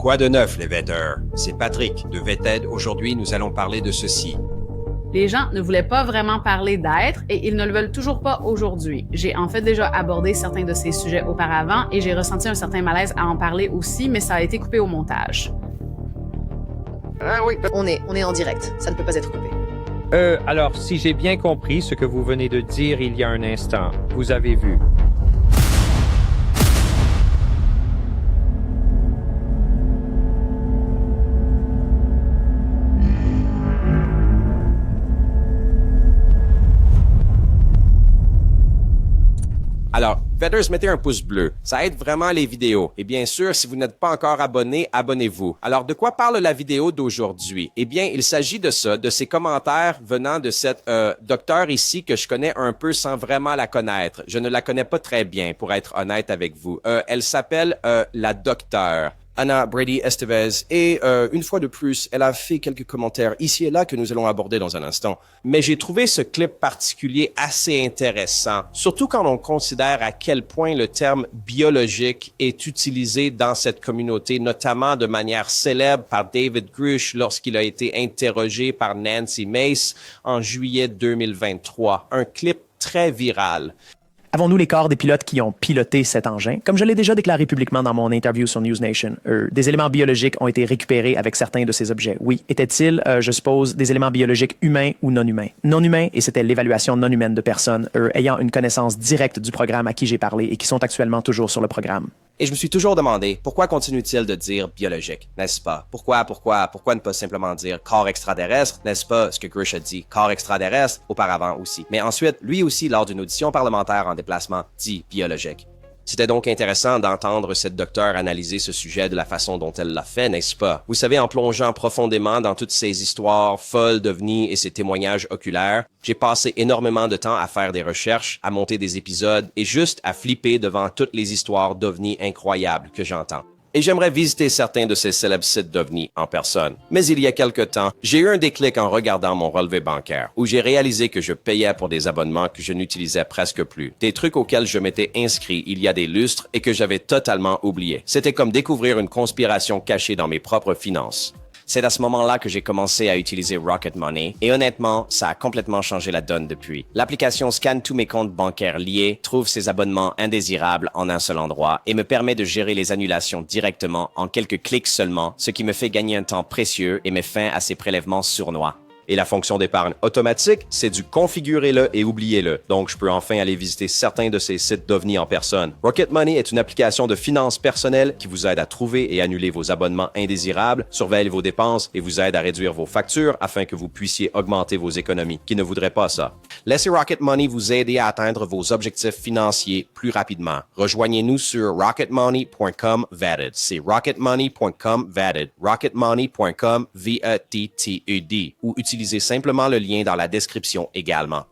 Quoi de neuf, les Vetters? C'est Patrick de Vetted. Aujourd'hui, nous allons parler de ceci. Les gens ne voulaient pas vraiment parler d'être et ils ne le veulent toujours pas aujourd'hui. J'ai en fait déjà abordé certains de ces sujets auparavant et j'ai ressenti un certain malaise à en parler aussi, mais ça a été coupé au montage. Ah oui, on est en direct, ça ne peut pas être coupé. Alors, si j'ai bien compris ce que vous venez de dire il y a un instant, vous avez vu. Alors, Vetters, mettez un pouce bleu. Ça aide vraiment les vidéos. Et bien sûr, si vous n'êtes pas encore abonné, abonnez-vous. Alors, de quoi parle la vidéo d'aujourd'hui? Eh bien, il s'agit de ça, de ces commentaires venant de cette docteure ici que je connais un peu sans vraiment la connaître. Je ne la connais pas très bien, pour être honnête avec vous. Elle s'appelle la docteure Ana Brady Estevez, et une fois de plus, elle a fait quelques commentaires ici et là que nous allons aborder dans un instant. Mais j'ai trouvé ce clip particulier assez intéressant, surtout quand on considère à quel point le terme biologique est utilisé dans cette communauté, notamment de manière célèbre par David Grush lorsqu'il a été interrogé par Nancy Mace en juillet 2023. Un clip très viral. Avons-nous les corps des pilotes qui ont piloté cet engin? Comme je l'ai déjà déclaré publiquement dans mon interview sur News Nation, des éléments biologiques ont été récupérés avec certains de ces objets. Oui. Étaient-ils, je suppose, des éléments biologiques humains ou non humains? Non humains, et c'était l'évaluation non humaine de personnes ayant une connaissance directe du programme à qui j'ai parlé et qui sont actuellement toujours sur le programme. Et je me suis toujours demandé, pourquoi continue-t-il de dire biologique, n'est-ce pas? Pourquoi ne pas simplement dire corps extraterrestre, n'est-ce pas ce que Grush a dit, corps extraterrestre, auparavant aussi. Mais ensuite, lui aussi, lors d'une audition parlementaire en déplacement, dit biologique. C'était donc intéressant d'entendre cette docteure analyser ce sujet de la façon dont elle l'a fait, n'est-ce pas? Vous savez, en plongeant profondément dans toutes ces histoires folles d'OVNI et ces témoignages oculaires, j'ai passé énormément de temps à faire des recherches, à monter des épisodes et juste à flipper devant toutes les histoires d'OVNI incroyables que j'entends. Et j'aimerais visiter certains de ces célèbres sites d'OVNI en personne. Mais il y a quelque temps, j'ai eu un déclic en regardant mon relevé bancaire, où j'ai réalisé que je payais pour des abonnements que je n'utilisais presque plus. Des trucs auxquels je m'étais inscrit il y a des lustres et que j'avais totalement oublié. C'était comme découvrir une conspiration cachée dans mes propres finances. C'est à ce moment-là que j'ai commencé à utiliser Rocket Money et honnêtement, ça a complètement changé la donne depuis. L'application scanne tous mes comptes bancaires liés, trouve ces abonnements indésirables en un seul endroit et me permet de gérer les annulations directement en quelques clics seulement, ce qui me fait gagner un temps précieux et met fin à ces prélèvements sournois. Et la fonction d'épargne automatique, c'est du configurez-le et oubliez-le. Donc, je peux enfin aller visiter certains de ces sites d'OVNI en personne. Rocket Money est une application de finances personnelles qui vous aide à trouver et annuler vos abonnements indésirables, surveille vos dépenses et vous aide à réduire vos factures afin que vous puissiez augmenter vos économies. Qui ne voudrait pas ça? Laissez Rocket Money vous aider à atteindre vos objectifs financiers plus rapidement. Rejoignez-nous sur rocketmoney.com/vetted. C'est rocketmoney.com/vetted. rocketmoney.com VETTED ou utilisez simplement le lien dans la description également.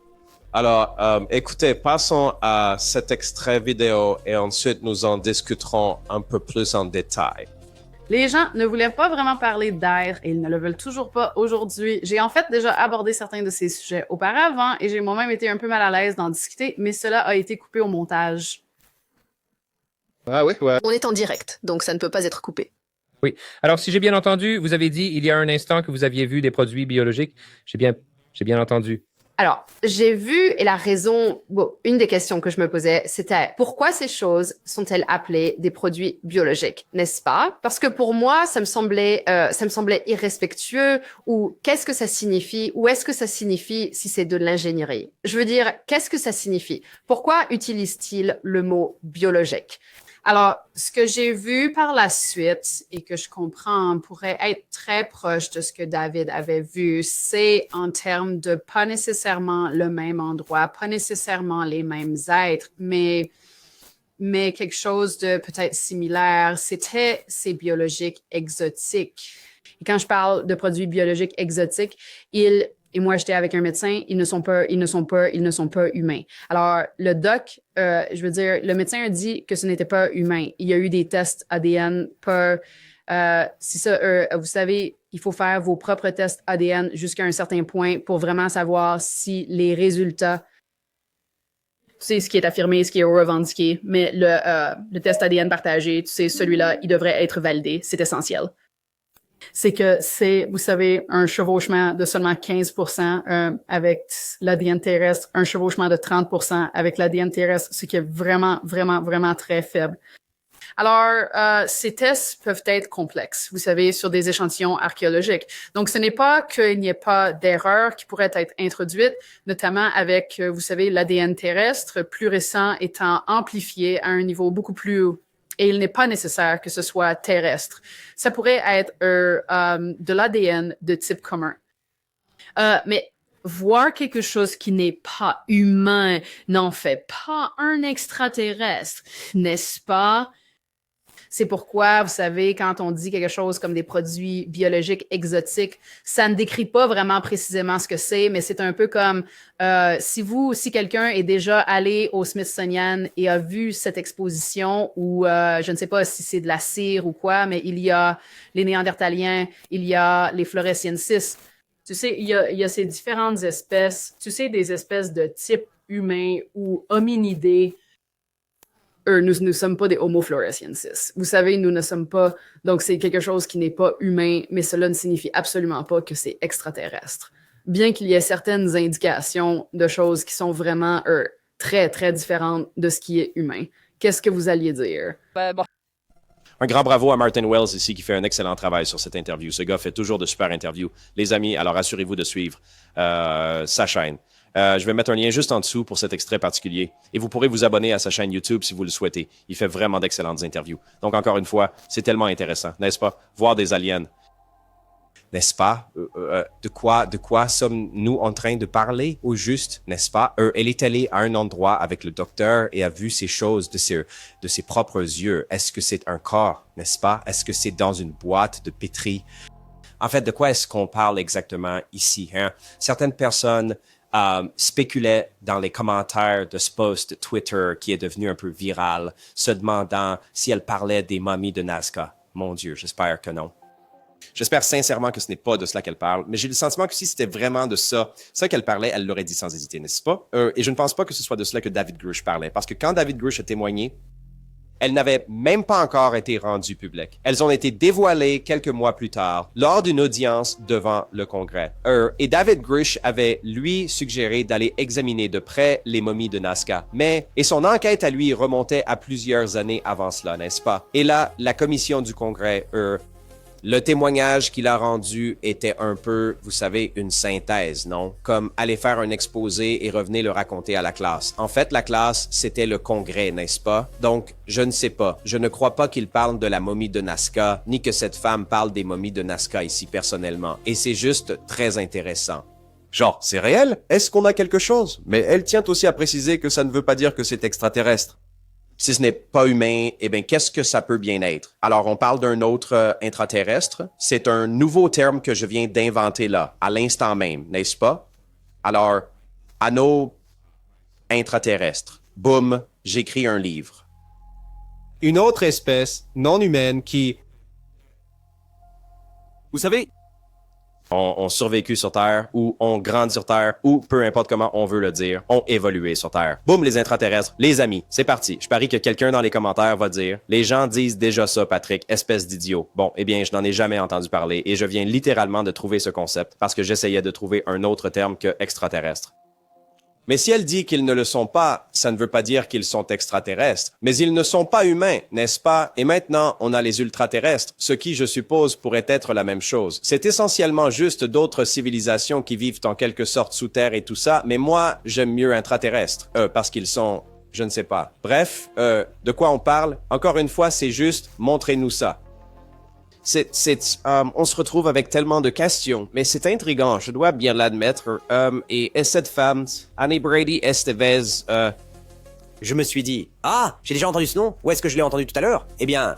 Alors, écoutez, passons à cet extrait vidéo et ensuite nous en discuterons un peu plus en détail. Les gens ne voulaient pas vraiment parler d'air et ils ne le veulent toujours pas aujourd'hui. J'ai en fait déjà abordé certains de ces sujets auparavant et j'ai moi-même été un peu mal à l'aise d'en discuter, mais cela a été coupé au montage. Ah oui, ouais. On est en direct, donc ça ne peut pas être coupé. Oui. Alors, si j'ai bien entendu, vous avez dit il y a un instant que vous aviez vu des produits biologiques. J'ai bien entendu. Alors, j'ai vu, et la raison, une des questions que je me posais, c'était pourquoi ces choses sont-elles appelées des produits biologiques, n'est-ce pas? Parce que pour moi, ça me semblait irrespectueux, ou qu'est-ce que ça signifie, ou est-ce que ça signifie si c'est de l'ingénierie? Je veux dire, qu'est-ce que ça signifie? Pourquoi utilise-t-il le mot biologique? Alors, ce que j'ai vu par la suite et que je comprends pourrait être très proche de ce que David avait vu, c'est en termes de pas nécessairement le même endroit, pas nécessairement les mêmes êtres, mais quelque chose de peut-être similaire. C'était ces biologiques exotiques. Et quand je parle de produits biologiques exotiques, et moi, j'étais avec un médecin, ils ne sont pas humains. Alors, le doc, je veux dire, le médecin a dit que ce n'était pas humain. Il y a eu des tests ADN c'est ça, vous savez, il faut faire vos propres tests ADN jusqu'à un certain point pour vraiment savoir si les résultats sais ce qui est affirmé, ce qui est revendiqué, mais le test ADN partagé, tu sais, celui-là, il devrait être validé. C'est essentiel. C'est que c'est, vous savez, un chevauchement de seulement 15% avec l'ADN terrestre, un chevauchement de 30% avec l'ADN terrestre, ce qui est vraiment, vraiment, vraiment très faible. Alors, ces tests peuvent être complexes, vous savez, sur des échantillons archéologiques. Donc, ce n'est pas qu'il n'y ait pas d'erreurs qui pourraient être introduites, notamment avec, vous savez, l'ADN terrestre plus récent étant amplifié à un niveau beaucoup plus haut. Et il n'est pas nécessaire que ce soit terrestre. Ça pourrait être de l'ADN de type commun. Mais voir quelque chose qui n'est pas humain n'en fait pas un extraterrestre, n'est-ce pas? C'est pourquoi, vous savez, quand on dit quelque chose comme des produits biologiques exotiques, ça ne décrit pas vraiment précisément ce que c'est, mais c'est un peu comme si quelqu'un est déjà allé au Smithsonian et a vu cette exposition ou je ne sais pas si c'est de la cire ou quoi, mais il y a les Néandertaliens, il y a les Floresiensis. Tu sais, il y a ces différentes espèces, tu sais, des espèces de type humain ou hominidés. Nous ne sommes pas des Homo floresiensis. Vous savez, nous ne sommes pas... Donc, c'est quelque chose qui n'est pas humain, mais cela ne signifie absolument pas que c'est extraterrestre. Bien qu'il y ait certaines indications de choses qui sont vraiment très, très différentes de ce qui est humain. Qu'est-ce que vous alliez dire? Un grand bravo à Martin Wells ici qui fait un excellent travail sur cette interview. Ce gars fait toujours de super interviews. Les amis, alors assurez-vous de suivre sa chaîne. Je vais mettre un lien juste en dessous pour cet extrait particulier. Et vous pourrez vous abonner à sa chaîne YouTube si vous le souhaitez. Il fait vraiment d'excellentes interviews. Donc, encore une fois, c'est tellement intéressant, n'est-ce pas? Voir des aliens. N'est-ce pas? De quoi sommes-nous en train de parler au juste, n'est-ce pas? Elle est allée à un endroit avec le docteur et a vu ces choses de ses propres yeux. Est-ce que c'est un corps, n'est-ce pas? Est-ce que c'est dans une boîte de pétri? En fait, de quoi est-ce qu'on parle exactement ici, hein? Certaines personnes spéculait dans les commentaires de ce post Twitter qui est devenu un peu viral, se demandant si elle parlait des momies de Nazca. Mon Dieu, j'espère que non. J'espère sincèrement que ce n'est pas de cela qu'elle parle, mais j'ai le sentiment que si c'était vraiment de ça qu'elle parlait, elle l'aurait dit sans hésiter, n'est-ce pas? Et je ne pense pas que ce soit de cela que David Grush parlait, parce que quand David Grush a témoigné, elles n'avaient même pas encore été rendues publiques. Elles ont été dévoilées quelques mois plus tard, lors d'une audience devant le Congrès. Et David Grush avait, lui, suggéré d'aller examiner de près les momies de Nazca. Et son enquête à lui remontait à plusieurs années avant cela, n'est-ce pas? Et là, la commission du Congrès, le témoignage qu'il a rendu était un peu, vous savez, une synthèse, non? Comme aller faire un exposé et revenir le raconter à la classe. En fait, la classe, c'était le Congrès, n'est-ce pas? Donc, je ne sais pas. Je ne crois pas qu'il parle de la momie de Nazca, ni que cette femme parle des momies de Nazca ici personnellement. Et c'est juste très intéressant. Genre, c'est réel? Est-ce qu'on a quelque chose? Mais elle tient aussi à préciser que ça ne veut pas dire que c'est extraterrestre. Si ce n'est pas humain, eh bien, qu'est-ce que ça peut bien être? Alors, on parle d'un autre intraterrestre. C'est un nouveau terme que je viens d'inventer là, à l'instant même, n'est-ce pas? Alors, anneau intraterrestre. Boum, j'écris un livre. Une autre espèce non humaine qui... Vous savez, ont survécu sur Terre, ou ont grandi sur Terre, ou peu importe comment on veut le dire, ont évolué sur Terre. Boum, les intraterrestres, les amis, c'est parti. Je parie que quelqu'un dans les commentaires va dire « Les gens disent déjà ça, Patrick, espèce d'idiot. » Bon, eh bien, je n'en ai jamais entendu parler, et je viens littéralement de trouver ce concept, parce que j'essayais de trouver un autre terme que extraterrestre. Mais si elle dit qu'ils ne le sont pas, ça ne veut pas dire qu'ils sont extraterrestres. Mais ils ne sont pas humains, n'est-ce pas? Et maintenant, on a les ultraterrestres, ce qui, je suppose, pourrait être la même chose. C'est essentiellement juste d'autres civilisations qui vivent en quelque sorte sous terre et tout ça, mais moi, j'aime mieux intraterrestres, parce qu'ils sont... je ne sais pas. Bref, de quoi on parle? Encore une fois, c'est juste, montrez-nous ça. On se retrouve avec tellement de questions, mais c'est intriguant, je dois bien l'admettre. Et cette femme, Annie Brady Estevez, je me suis dit, j'ai déjà entendu ce nom? Où est-ce que je l'ai entendu tout à l'heure? Eh bien,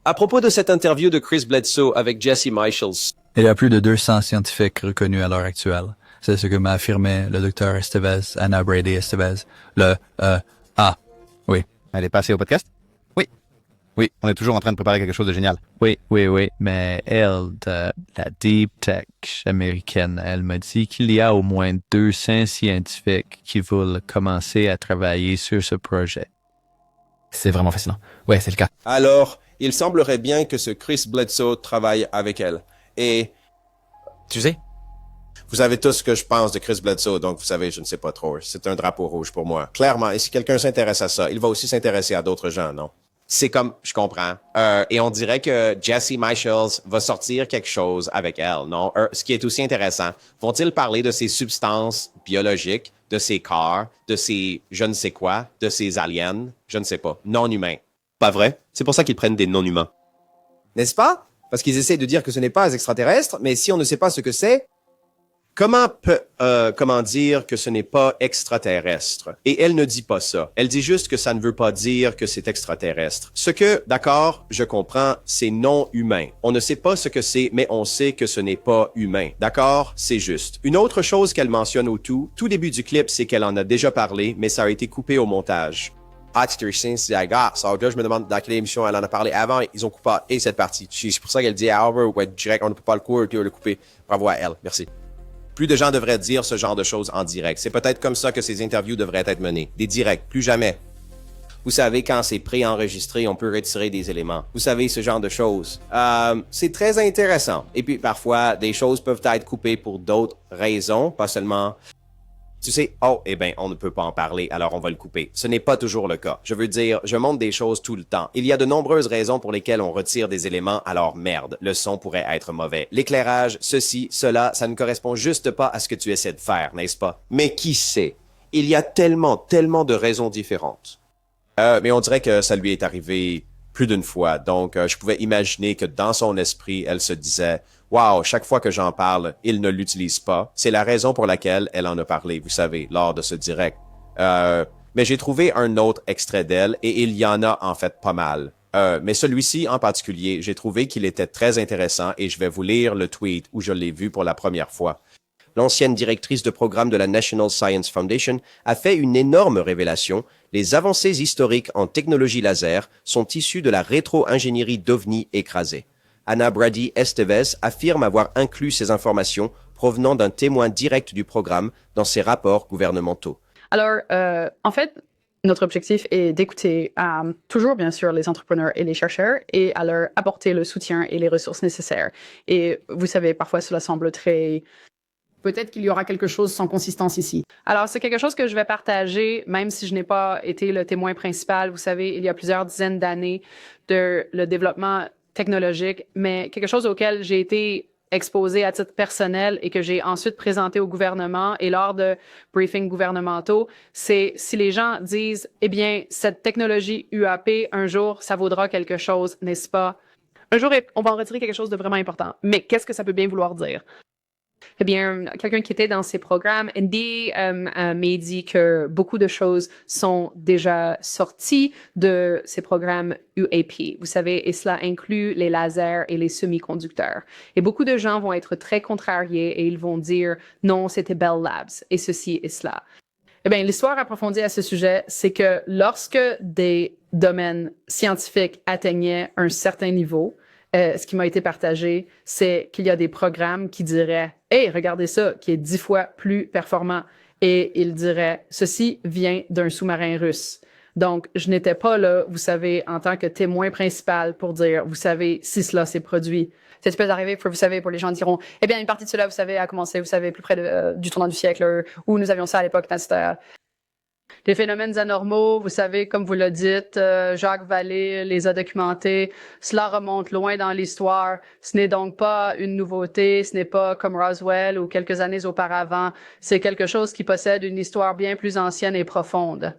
à propos de cette interview de Chris Bledsoe avec Jesse Michaels. Il y a plus de 200 scientifiques reconnus à l'heure actuelle. C'est ce que m'a affirmé le docteur Estevez, Anna Brady Estevez. Oui. Elle est passée au podcast? Oui. Oui, on est toujours en train de préparer quelque chose de génial. Oui, mais elle, la Deep Tech américaine, elle m'a dit qu'il y a au moins 200 scientifiques qui veulent commencer à travailler sur ce projet. C'est vraiment fascinant. Ouais, c'est le cas. Alors, il semblerait bien que ce Chris Bledsoe travaille avec elle. Et Tu sais? vous savez tous ce que je pense de Chris Bledsoe, donc vous savez, je ne sais pas trop. C'est un drapeau rouge pour moi. Clairement, et si quelqu'un s'intéresse à ça, il va aussi s'intéresser à d'autres gens, non? C'est comme, je comprends. Et on dirait que Jesse Michaels va sortir quelque chose avec elle, non? Ce qui est aussi intéressant, vont-ils parler de ces substances biologiques, de ces corps, de ces je ne sais quoi, de ces aliens, je ne sais pas, non-humains? Pas vrai? C'est pour ça qu'ils prennent des non-humains. N'est-ce pas? Parce qu'ils essaient de dire que ce n'est pas extraterrestre, mais si on ne sait pas ce que c'est, comment dire que ce n'est pas extraterrestre? Et elle ne dit pas ça. Elle dit juste que ça ne veut pas dire que c'est extraterrestre. Ce que, d'accord, je comprends, c'est non humain. On ne sait pas ce que c'est, mais on sait que ce n'est pas humain. D'accord? C'est juste. Une autre chose qu'elle mentionne au tout début du clip, c'est qu'elle en a déjà parlé, mais ça a été coupé au montage. Ah, tu te sais, c'est gars, ça, là, je me demande dans quelle émission elle en a parlé avant, ils ont coupé et cette partie. C'est pour ça qu'elle dit à Albert, ouais, direct, on ne peut pas le couper, le couper. Bravo à elle. Merci. Plus de gens devraient dire ce genre de choses en direct. C'est peut-être comme ça que ces interviews devraient être menées. Des directs, plus jamais. Vous savez, quand c'est pré-enregistré, on peut retirer des éléments. Vous savez, ce genre de choses. C'est très intéressant. Et puis, parfois, des choses peuvent être coupées pour d'autres raisons, pas seulement... Tu sais, on ne peut pas en parler, alors on va le couper. Ce n'est pas toujours le cas. Je veux dire, je montre des choses tout le temps. Il y a de nombreuses raisons pour lesquelles on retire des éléments, alors merde, le son pourrait être mauvais. L'éclairage, ceci, cela, ça ne correspond juste pas à ce que tu essaies de faire, n'est-ce pas? Mais qui sait? Il y a tellement de raisons différentes. Mais on dirait que ça lui est arrivé plus d'une fois, donc je pouvais imaginer que dans son esprit, elle se disait « Wow, chaque fois que j'en parle, il ne l'utilise pas. » C'est la raison pour laquelle elle en a parlé, vous savez, lors de ce direct. Mais j'ai trouvé un autre extrait d'elle, et il y en a en fait pas mal. Mais celui-ci en particulier, j'ai trouvé qu'il était très intéressant, et je vais vous lire le tweet où je l'ai vu pour la première fois. L'ancienne directrice de programme de la National Science Foundation a fait une énorme révélation. Les avancées historiques en technologie laser sont issues de la rétro-ingénierie d'OVNI écrasés. Anna Brady Estevez affirme avoir inclus ces informations provenant d'un témoin direct du programme dans ses rapports gouvernementaux. Alors, en fait, notre objectif est d'écouter toujours, bien sûr, les entrepreneurs et les chercheurs et à leur apporter le soutien et les ressources nécessaires. Et vous savez, parfois, cela semble très... Peut-être qu'il y aura quelque chose sans consistance ici. Alors, c'est quelque chose que je vais partager, même si je n'ai pas été le témoin principal. Vous savez, il y a plusieurs dizaines d'années de le développement technologique, mais quelque chose auquel j'ai été exposé à titre personnel et que j'ai ensuite présenté au gouvernement et lors de briefings gouvernementaux, c'est si les gens disent, eh bien, cette technologie UAP, un jour, ça vaudra quelque chose, n'est-ce pas? Un jour, on va en retirer quelque chose de vraiment important. Mais qu'est-ce que ça peut bien vouloir dire? Eh bien, quelqu'un qui était dans ces programmes, Andy m'a dit que beaucoup de choses sont déjà sorties de ces programmes UAP. Vous savez, et cela inclut les lasers et les semi-conducteurs. Et beaucoup de gens vont être très contrariés et ils vont dire « Non, c'était Bell Labs et ceci et cela ». Eh bien, l'histoire approfondie à ce sujet, c'est que lorsque des domaines scientifiques atteignaient un certain niveau, ce qui m'a été partagé, c'est qu'il y a des programmes qui diraient « Hey, regardez ça, qui est 10 fois plus performant. » Et ils diraient « Ceci vient d'un sous-marin russe. » Donc, je n'étais pas là, vous savez, en tant que témoin principal pour dire « Vous savez, si cela s'est produit. » C'est peut arriver, vous savez, pour les gens diront « Eh bien, une partie de cela, vous savez, a commencé, vous savez, plus près du tournant du siècle, où nous avions ça à l'époque, etc. » Les phénomènes anormaux, vous savez, comme vous le dites, Jacques Vallée les a documentés. Cela remonte loin dans l'histoire. Ce n'est donc pas une nouveauté. Ce n'est pas comme Roswell ou quelques années auparavant. C'est quelque chose qui possède une histoire bien plus ancienne et profonde.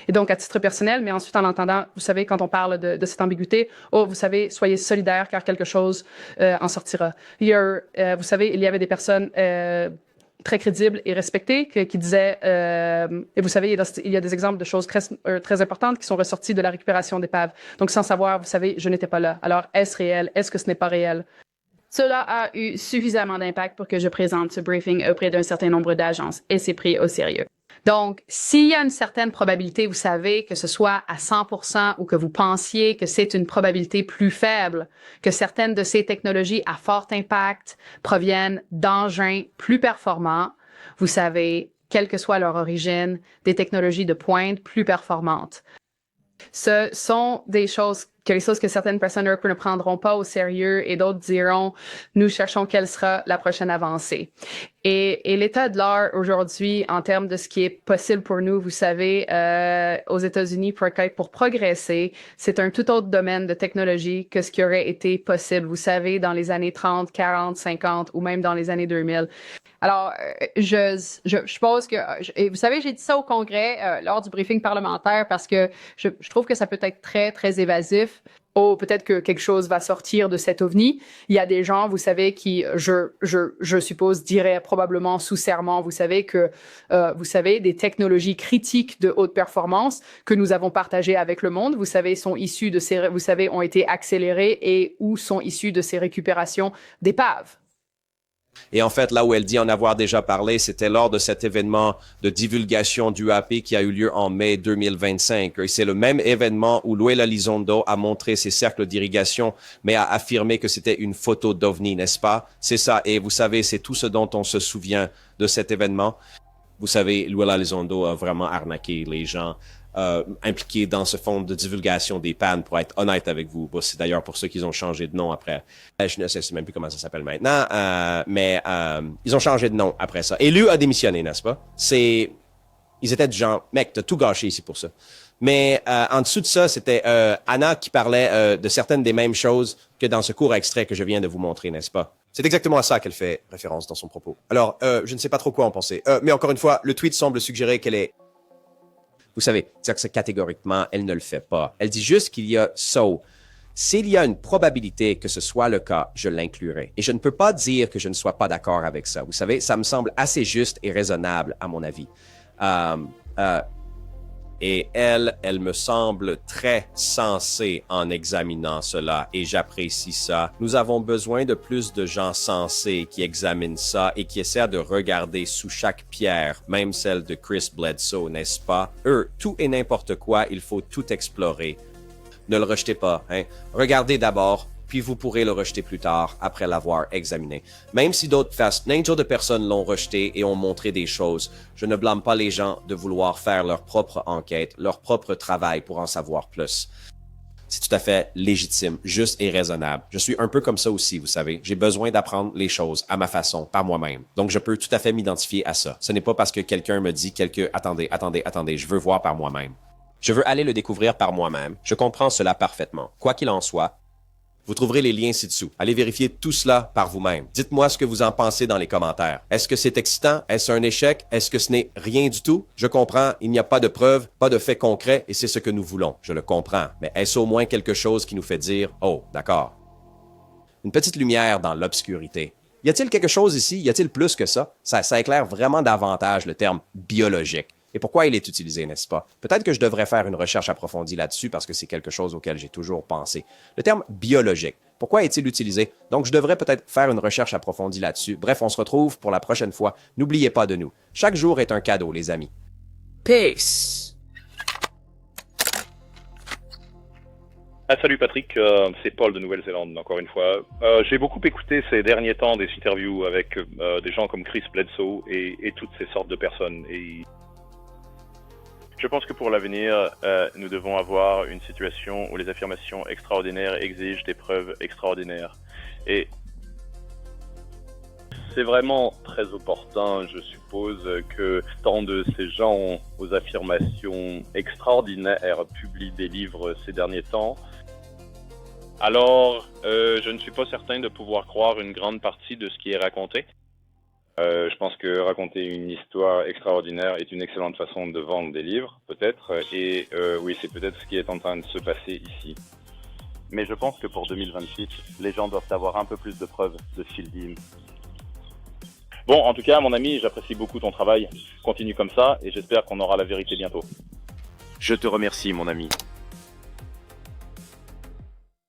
Et donc, à titre personnel, mais ensuite en l'entendant, vous savez, quand on parle de cette ambiguïté, vous savez, soyez solidaires car quelque chose en sortira. Vous savez, il y avait des personnes... très crédibles et respectés qui disaient, et vous savez, il y a des exemples de choses très importantes qui sont ressorties de la récupération d'épaves. Donc, sans savoir, vous savez, je n'étais pas là. Alors, est-ce réel? Est-ce que ce n'est pas réel? Cela a eu suffisamment d'impact pour que je présente ce briefing auprès d'un certain nombre d'agences et c'est pris au sérieux. Donc, s'il y a une certaine probabilité, vous savez, que ce soit à 100% ou que vous pensiez que c'est une probabilité plus faible, que certaines de ces technologies à fort impact proviennent d'engins plus performants, vous savez, quelle que soit leur origine, des technologies de pointe plus performantes. Ce sont des choses que certaines personnes ne prendront pas au sérieux et d'autres diront, nous cherchons quelle sera la prochaine avancée. Et l'état de l'art aujourd'hui, en termes de ce qui est possible pour nous, vous savez, aux États-Unis, pour progresser, c'est un tout autre domaine de technologie que ce qui aurait été possible, vous savez, dans les années 30, 40, 50 ou même dans les années 2000. Alors, je suppose que, et vous savez, j'ai dit ça au Congrès lors du briefing parlementaire parce que je trouve que ça peut être très, très évasif. Oh, peut-être que quelque chose va sortir de cet ovni. Il y a des gens, vous savez, qui, je suppose, diraient probablement sous serment, vous savez, que, vous savez, des technologies critiques de haute performance que nous avons partagées avec le monde, vous savez, sont issues de ces, vous savez, ont été accélérées et ou sont issues de ces récupérations d'épaves. Et en fait, là où elle dit en avoir déjà parlé, c'était lors de cet événement de divulgation du AP qui a eu lieu en mai 2025. Et c'est le même événement où Luella Elizondo a montré ses cercles d'irrigation, mais a affirmé que c'était une photo d'OVNI, n'est-ce pas? C'est ça. Et vous savez, c'est tout ce dont on se souvient de cet événement. Vous savez, Luella Elizondo a vraiment arnaqué les gens impliqués dans ce fonds de divulgation des pannes, pour être honnête avec vous. Bon, c'est d'ailleurs pour ça qu'ils ont changé de nom après. Je ne sais même plus comment ça s'appelle maintenant, mais ils ont changé de nom après ça. Et lui a démissionné, n'est-ce pas? Ils étaient du genre, mec, t'as tout gâché ici pour ça. Mais en dessous de ça, c'était Anna qui parlait de certaines des mêmes choses que dans ce court extrait que je viens de vous montrer, n'est-ce pas? C'est exactement à ça qu'elle fait référence dans son propos. Alors, je ne sais pas trop quoi en penser. Mais encore une fois, le tweet semble suggérer qu'elle est... Vous savez, dire que catégoriquement, elle ne le fait pas. Elle dit juste qu'il y a so. S'il y a une probabilité que ce soit le cas, je l'inclurai. Et je ne peux pas dire que je ne sois pas d'accord avec ça. Vous savez, ça me semble assez juste et raisonnable, à mon avis. Et elle me semble très sensée en examinant cela, et j'apprécie ça. Nous avons besoin de plus de gens sensés qui examinent ça et qui essaient de regarder sous chaque pierre, même celle de Chris Bledsoe, n'est-ce pas? Tout et n'importe quoi, il faut tout explorer. Ne le rejetez pas, hein? Regardez d'abord, puis vous pourrez le rejeter plus tard, après l'avoir examiné. Même si d'autres de personnes l'ont rejeté et ont montré des choses, je ne blâme pas les gens de vouloir faire leur propre enquête, leur propre travail pour en savoir plus. C'est tout à fait légitime, juste et raisonnable. Je suis un peu comme ça aussi, vous savez. J'ai besoin d'apprendre les choses à ma façon, par moi-même. Donc, je peux tout à fait m'identifier à ça. Ce n'est pas parce que quelqu'un me dit attendez, je veux voir par moi-même. Je veux aller le découvrir par moi-même. Je comprends cela parfaitement. Quoi qu'il en soit, vous trouverez les liens ci-dessous. Allez vérifier tout cela par vous-même. Dites-moi ce que vous en pensez dans les commentaires. Est-ce que c'est excitant? Est-ce un échec? Est-ce que ce n'est rien du tout? Je comprends, il n'y a pas de preuves, pas de faits concrets, et c'est ce que nous voulons. Je le comprends. Mais est-ce au moins quelque chose qui nous fait dire « Oh, d'accord ». Une petite lumière dans l'obscurité. Y a-t-il quelque chose ici? Y a-t-il plus que ça? Ça éclaire vraiment davantage le terme « biologique ». Et pourquoi il est utilisé, n'est-ce pas? Peut-être que je devrais faire une recherche approfondie là-dessus parce que c'est quelque chose auquel j'ai toujours pensé. Le terme biologique, pourquoi est-il utilisé? Donc, je devrais peut-être faire une recherche approfondie là-dessus. Bref, on se retrouve pour la prochaine fois. N'oubliez pas de nous. Chaque jour est un cadeau, les amis. Peace! Salut Patrick, c'est Paul de Nouvelle-Zélande, encore une fois. J'ai beaucoup écouté ces derniers temps des interviews avec des gens comme Chris Bledsoe et toutes ces sortes de personnes. Et je pense que pour l'avenir, nous devons avoir une situation où les affirmations extraordinaires exigent des preuves extraordinaires. Et c'est vraiment très opportun, je suppose, que tant de ces gens aux affirmations extraordinaires publient des livres ces derniers temps. Alors, je ne suis pas certain de pouvoir croire une grande partie de ce qui est raconté. Je pense que raconter une histoire extraordinaire est une excellente façon de vendre des livres, peut-être. Et oui, c'est peut-être ce qui est en train de se passer ici. Mais je pense que pour 2026, les gens doivent avoir un peu plus de preuves de Phil Dean. Bon, en tout cas, mon ami, j'apprécie beaucoup ton travail. Continue comme ça et j'espère qu'on aura la vérité bientôt. Je te remercie, mon ami.